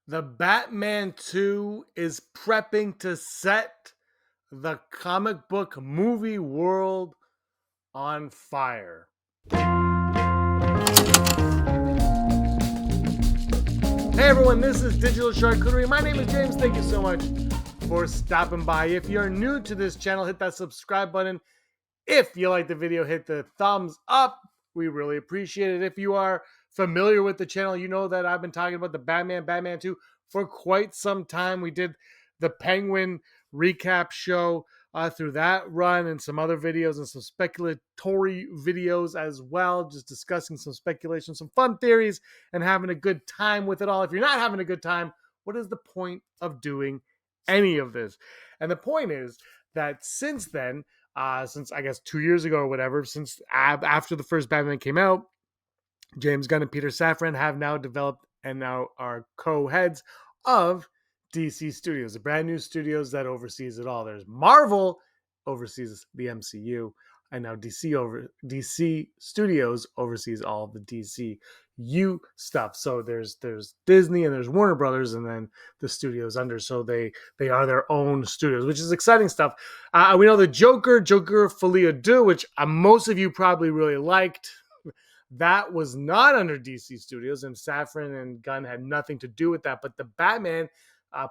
The Batman 2 is prepping to set the comic book movie world on fire. Hey everyone, this is Digital Charcuterie. My name is James. Thank you so much for stopping by. If you're new to this channel, hit that subscribe button. If you like the video, hit the thumbs up. We really appreciate it. If you are familiar with the channel, you know that I've been talking about the Batman 2 for quite some time. We did the Penguin recap show through that run and some other videos and some speculatory videos as well, just discussing some speculation, some fun theories, and having a good time with it all. If you're not having a good time, what is the point of doing any of this? And the point is that since then, since I guess 2 years ago or whatever, since after the first Batman came out, James Gunn and Peter Safran have now developed and now are co-heads of DC Studios, the brand new studios that oversees it all. There's Marvel oversees the MCU, and now DC Studios oversees all of the DCU stuff. So there's Disney and there's Warner Brothers, and then the studios under. So they are their own studios, which is exciting stuff. We know the Joker Folie à Deux, which most of you probably really liked. That was not under DC Studios, and Safran and Gunn had nothing to do with that. But the Batman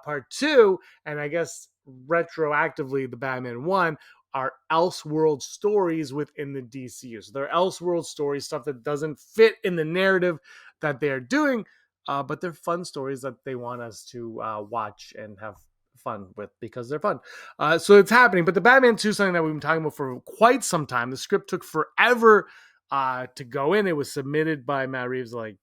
Part 2, and I guess retroactively the Batman 1, are Elseworld stories within the DCU. So they're Elseworld stories, stuff that doesn't fit in the narrative that they're doing, but they're fun stories that they want us to watch and have fun with because they're fun. So it's happening. But the Batman 2 is something that we've been talking about for quite some time. The script took forever to go in. It was submitted by Matt Reeves like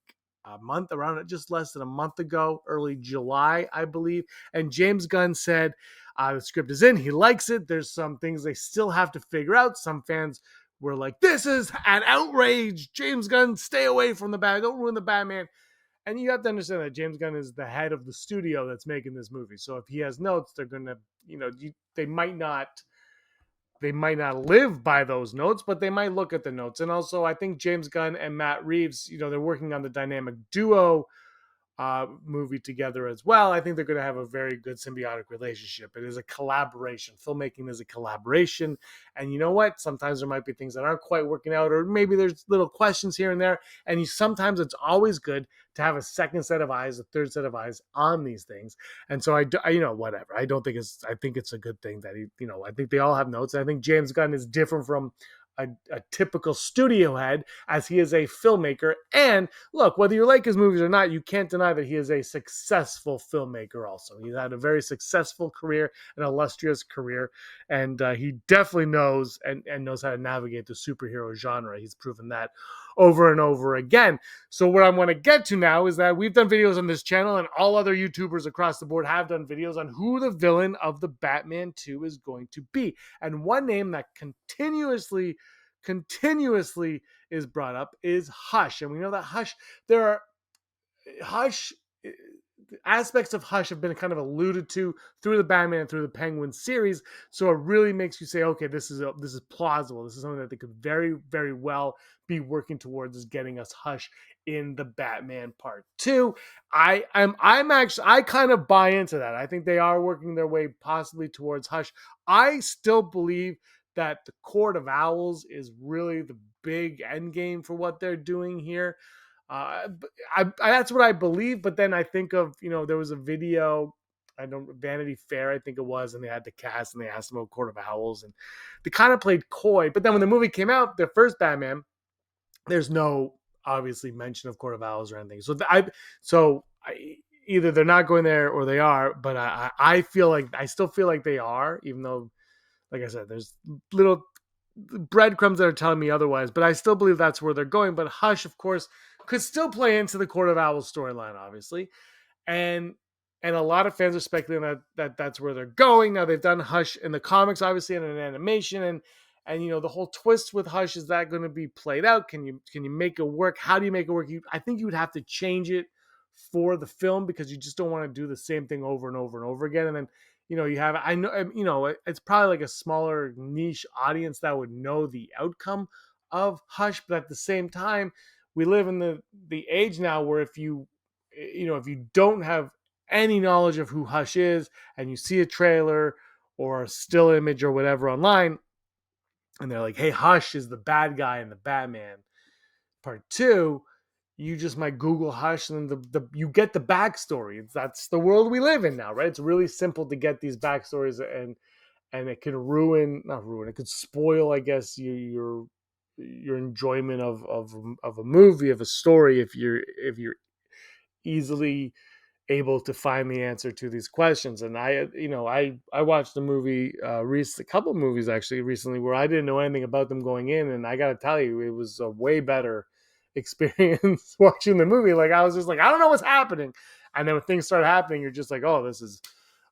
a month, around just less than a month ago, early July, I believe. And James Gunn said the script is in. He likes it. There's some things they still have to figure out. Some fans were like, this is an outrage. James Gunn, stay away from the Batman. Don't ruin the Batman. And you have to understand that James Gunn is the head of the studio that's making this movie. So if he has notes, they're going to, they might not live by those notes, but they might look at the notes. And also, I think James Gunn and Matt Reeves, they're working on the dynamic duo movie together as well. I think they're going to have a very good symbiotic relationship. It is a collaboration. Filmmaking is a collaboration. And you know what? Sometimes there might be things that aren't quite working out, or maybe there's little questions here and there. And sometimes it's always good to have a second set of eyes, a third set of eyes on these things. And so whatever. I think it's a good thing that I think they all have notes. And I think James Gunn is different from a typical studio head, as he is a filmmaker. And look, whether you like his movies or not, you can't deny that he is a successful filmmaker also. He's had a very successful career, an illustrious career, and he definitely knows and knows how to navigate the superhero genre. He's proven that over and over again. So what I want to get to now is that we've done videos on this channel, and all other YouTubers across the board have done videos on who the villain of the Batman 2 is going to be. And one name that continuously is brought up is Hush. And we know that Hush aspects of Hush have been kind of alluded to through the Batman and through the Penguin series. So it really makes you say, okay, this is plausible. This is something that they could very, very well be working towards, is getting us Hush in the Batman Part 2. I kind of buy into that. I think they are working their way possibly towards Hush. I still believe that the Court of Owls is really the big end game for what they're doing here. That's what I believe. But then I think of, there was a video, Vanity Fair, I think it was, and they had the cast and they asked them about Court of Owls, and they kind of played coy. But then when the movie came out, the first Batman, there's no obviously mention of Court of Owls or anything. Either they're not going there or they are. But I still feel like they are, even though, like I said, there's little breadcrumbs that are telling me otherwise, but I still believe that's where they're going. But Hush, of course, could still play into the Court of Owls storyline, obviously. And a lot of fans are speculating that that's where they're going. Now, they've done Hush in the comics, obviously, and in animation, and the whole twist with Hush, is that going to be played out? Can you make it work? How do you make it work? I think you would have to change it for the film, because you just don't want to do the same thing over and over and over again. And then it's probably like a smaller niche audience that would know the outcome of Hush. But at the same time, we live in the age now where if you don't have any knowledge of who Hush is, and you see a trailer or a still image or whatever online, and they're like, hey, Hush is the bad guy in the Batman Part 2, you just might Google Hush, and then you get the backstory. That's the world we live in now, right? It's really simple to get these backstories, and it can not ruin, it could spoil, I guess, your enjoyment of a movie, of a story, if you're easily able to find the answer to these questions. And I watched a movie, a couple of movies actually recently, where I didn't know anything about them going in, and I got to tell you, it was a way better experience watching the movie. Like, I was just like, I don't know what's happening, and then when things start happening, you're just like, oh, this is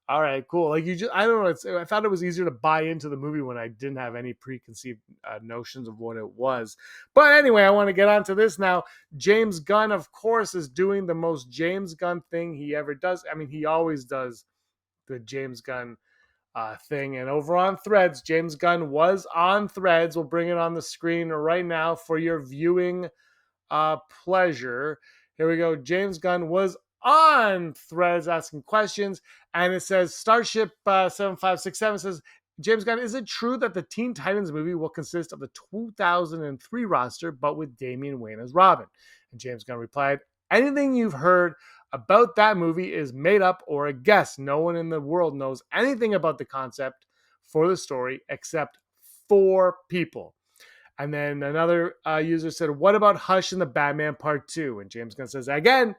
all right, cool. Like, I don't know. I thought it was easier to buy into the movie when I didn't have any preconceived notions of what it was. But anyway, I want to get on to this now. James Gunn, of course, is doing the most James Gunn thing he ever does. I mean, he always does the James Gunn thing. And over on Threads, James Gunn was on Threads. We'll bring it on the screen right now for your viewing pleasure. Here we go. James Gunn was on Threads asking questions, and it says Starship 7567 says, James Gunn, is it true that the Teen Titans movie will consist of the 2003 roster, but with Damian Wayne as Robin? And James Gunn replied, anything you've heard about that movie is made up or a guess. No one in the world knows anything about the concept for the story except 4 people. And then another user said, what about Hush in the Batman Part 2? And James Gunn says, again,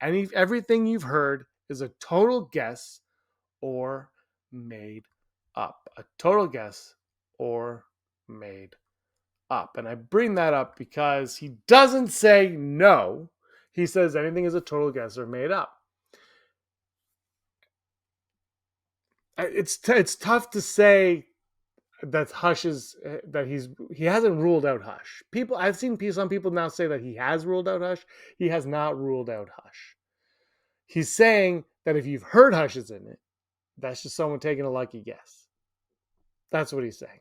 everything you've heard is a total guess or made up. A total guess or made up. And I bring that up because he doesn't say no. He says anything is a total guess or made up. It's tough to say that Hush is that he hasn't ruled out Hush. I've seen some people now say that he has ruled out Hush. He has not ruled out Hush. He's saying that if you've heard Hush is in it, that's just someone taking a lucky guess. That's what he's saying.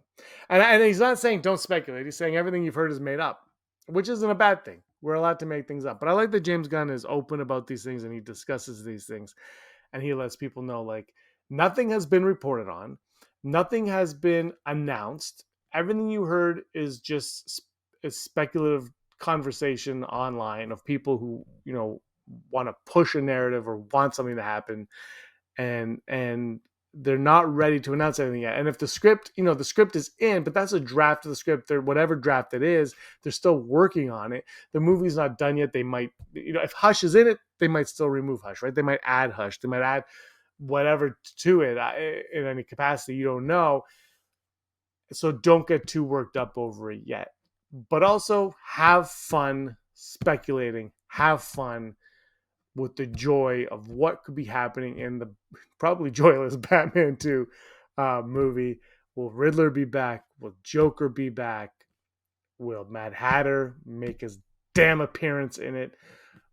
And he's not saying don't speculate. He's saying everything you've heard is made up, which isn't a bad thing. We're allowed to make things up. But I like that James Gunn is open about these things, and he discusses these things, and he lets people know, like, nothing has been reported on. Nothing has been announced. Everything you heard is just speculative conversation online of people who, want to push a narrative or want something to happen, and they're not ready to announce anything yet. And if the script is in, but that's a draft of the script, whatever draft it is, they're still working on it. The movie's not done yet. They might, if Hush is in it, they might still remove Hush, right? They might add Hush. They might add whatever to it in any capacity. You don't know. So don't get too worked up over it yet. But also have fun speculating. Have fun with the joy of what could be happening in the probably joyless Batman 2 movie. Will Riddler be back? Will Joker be back? Will Mad Hatter make his damn appearance in it?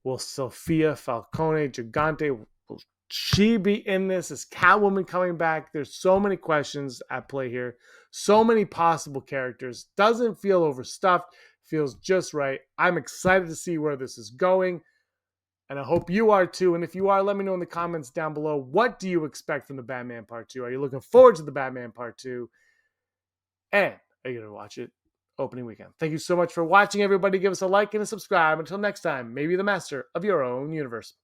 Will Sophia Falcone Gigante, will she be in this? Is Catwoman coming back? There's so many questions at play here. So many possible characters. Doesn't feel overstuffed. Feels just right. I'm excited to see where this is going. And I hope you are too. And if you are, let me know in the comments down below. What do you expect from the Batman Part 2? Are you looking forward to the Batman Part 2? And are you going to watch it opening weekend? Thank you so much for watching, everybody. Give us a like and a subscribe. Until next time, maybe the master of your own universe.